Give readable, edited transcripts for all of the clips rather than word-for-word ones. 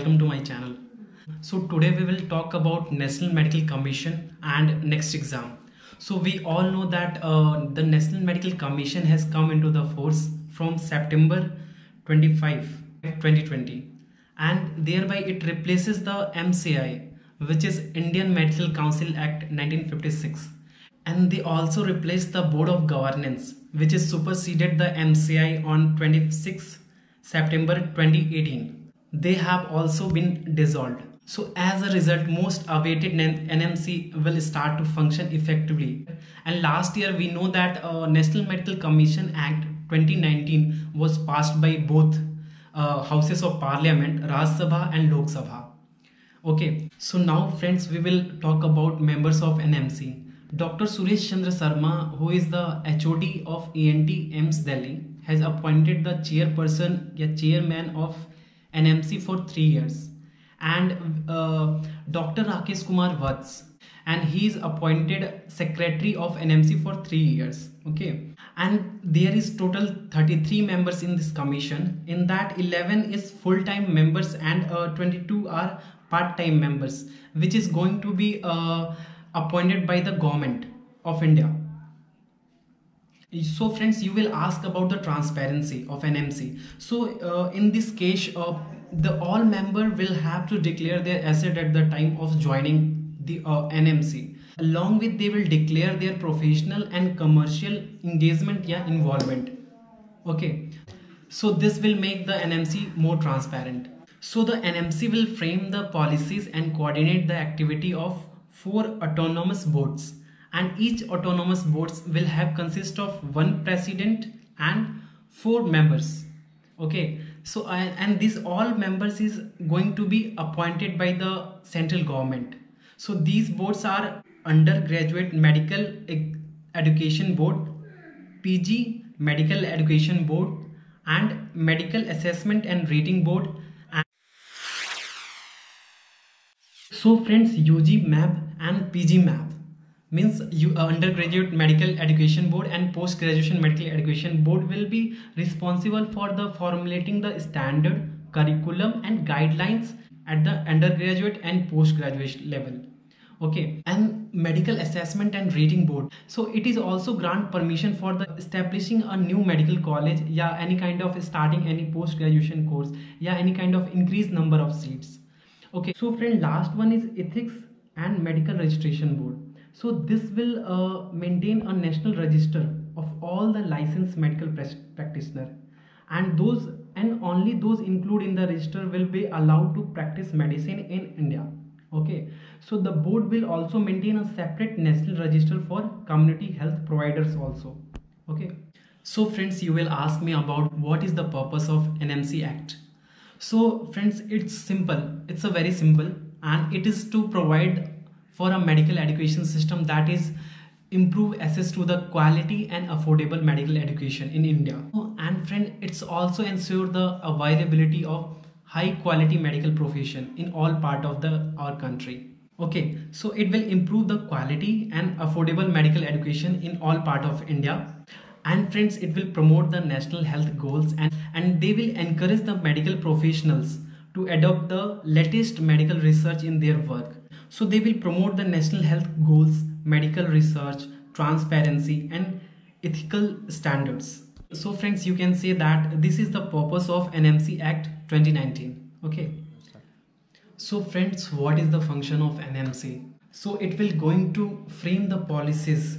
welcome to my channel. So today we will talk about National Medical Commission and next exam. So we all know that the National Medical Commission has come into the force from September 25, 2020, and thereby it replaces the MCI, which is Indian Medical Council Act 1956, and they also replaced the Board of Governance, which is superseded the MCI on 26 September 2018. They have also been dissolved. So as a result, most awaited NMC will start to function effectively. And last year we know that National Medical Commission Act 2019 was passed by both houses of parliament, Rajya Sabha and Lok Sabha. Okay, so now friends, we will talk about members of NMC. Dr. Suresh Chandra Sharma, who is the HOD of ENT AIIMS Delhi, has appointed the chairman of NMC for 3 years, and Dr. Rakesh Kumar Vats, and he is appointed secretary of NMC for 3 years. Okay, and there is total 33 members in this commission. In that, 11 is full-time members and 22 are part-time members, which is going to be appointed by the government of India. So friends, you will ask about the transparency of NMC. So in this case, the all member will have to declare their asset at the time of joining the NMC. Along with, they will declare their professional and commercial engagement involvement. Okay, so this will make the NMC more transparent. So the NMC will frame the policies and coordinate the activity of 4 autonomous boards, and each autonomous boards will have consist of 1 president and 4 members. Okay, so and these all members is going to be appointed by the central government. So these boards are Undergraduate Medical Education Board, PG Medical Education Board, and Medical Assessment and Rating Board. So friends, UG MAB and PG MAB means Undergraduate Medical Education Board and Post Graduation Medical Education Board will be responsible for the formulating the standard, curriculum and guidelines at the undergraduate and post graduation level. Okay, and Medical Assessment and Rating Board, so it is also grant permission for the establishing a new medical college, any kind of starting any post graduation course, any kind of increased number of seats. Okay, so friend, last one is Ethics and Medical Registration Board. So this will maintain a national register of all the licensed medical practitioner, and only those included in the register will be allowed to practice medicine in India. Okay, so the board will also maintain a separate national register for community health providers also. Okay, so friends, you will ask me about what is the purpose of NMC Act. So friends, it's simple. It's a very simple, and it is to provide for a medical education system that is improve access to the quality and affordable medical education in India. And friend, it's also ensure the availability of high quality medical profession in all part of our country. Okay, so it will improve the quality and affordable medical education in all part of India. And friends, it will promote the national health goals, and they will encourage the medical professionals to adopt the latest medical research in their work. So they will promote the national health goals, medical research, transparency and ethical standards. So friends, you can say that this is the purpose of NMC Act 2019. Okay. So friends, what is the function of NMC? So it will going to frame the policies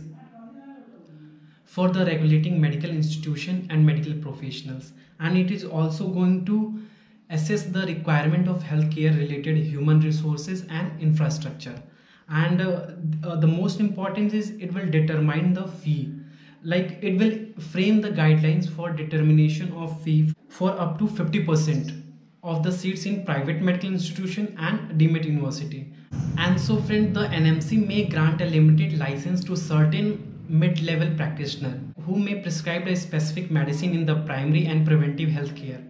for the regulating medical institution and medical professionals, and it is also going to assess the requirement of healthcare related human resources and infrastructure, and the most important is it will determine the fee, like it will frame the guidelines for determination of fee for up to 50% of the seats in private medical institution and deemed university. And so friend, the NMC may grant a limited license to certain mid-level practitioner who may prescribe a specific medicine in the primary and preventive health care.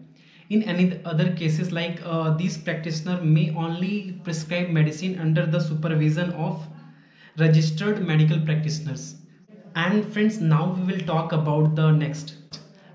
In any other cases, like these practitioners may only prescribe medicine under the supervision of registered medical practitioners. And friends, now we will talk about the next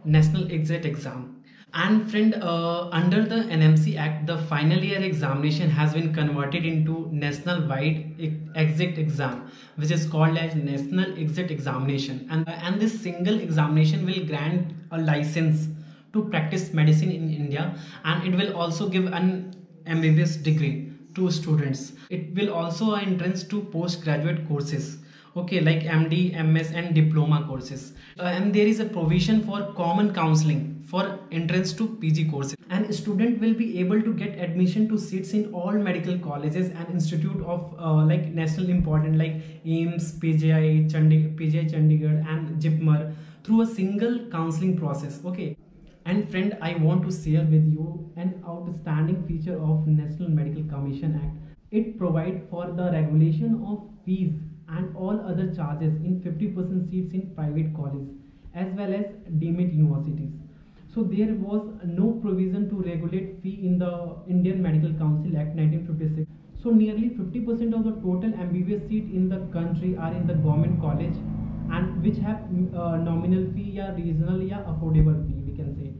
National Exit Exam. And friend, under the NMC Act, the final year examination has been converted into national wide exit exam, which is called as National Exit Examination. And this single examination will grant a license to practice medicine in India, and it will also give an MBBS degree to students. It will also entrance to postgraduate courses, okay, like MD, MS and diploma courses. And there is a provision for common counseling for entrance to PG courses, and student will be able to get admission to seats in all medical colleges and institute of like national important like AIIMS, PGI Chandigarh and JIPMER through a single counseling process. Okay. And friend, I want to share with you an outstanding feature of National Medical Commission Act. It provides for the regulation of fees and all other charges in 50% seats in private colleges as well as deemed universities. So there was no provision to regulate fee in the Indian Medical Council Act 1956. So nearly 50% of the total MBBS seat in the country are in the government college, and which have nominal fee or regional or affordable fee, we can say.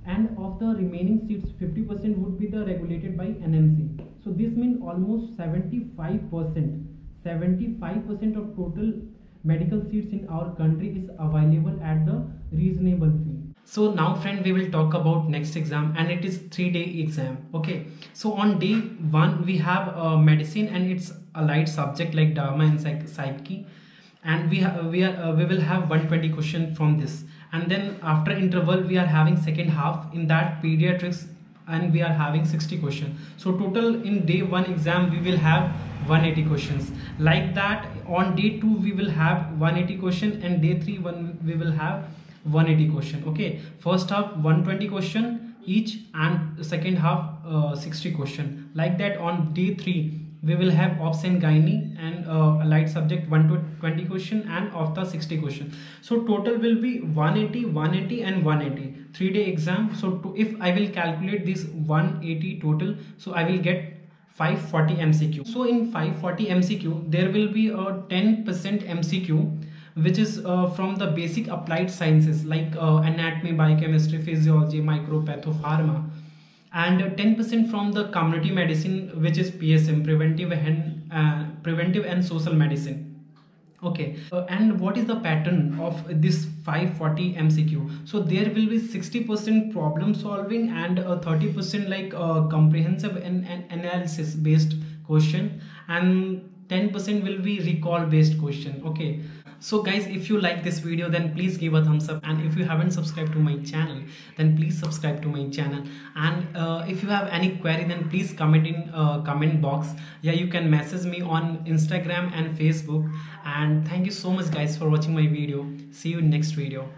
And of the remaining seats, 50% would be the regulated by NMC. So this means almost 75% of total medical seats in our country is available at the reasonable fee. So now friend, we will talk about next exam, and it is 3-day exam. Okay, so on day 1 we have medicine and its allied subject like Dharma and psyche, and we will have 120 question from this. And then after interval we are having second half, in that pediatrics, and we are having 60 questions. So total in day 1 exam we will have 180 questions. Like that on day 2 we will have 180 question, and day 3 we will have 180 question. Okay, first half 120 question each, and second half 60 question. Like that on day 3 we will have obs and gynae and allied subject 120 question and of the 60 question. So total will be 180, 180 and 180, 3-day exam. So if I will calculate this 180 total, so I will get 540 MCQ. So in 540 MCQ there will be a 10% MCQ which is from the basic applied sciences like anatomy, biochemistry, physiology, micropatho, pharma, and 10% from the community medicine, which is PSM, preventive and social medicine. Okay, and what is the pattern of this 540 MCQ? So there will be 60% problem solving and 30% like comprehensive and analysis based question, and 10% will be recall based question. Okay, so guys, if you like this video then please give a thumbs up, and if you haven't subscribed to my channel then please subscribe to my channel. And if you have any query then please comment in comment box. Yeah, you can message me on Instagram and Facebook. And thank you so much guys for watching my video. See you in next video.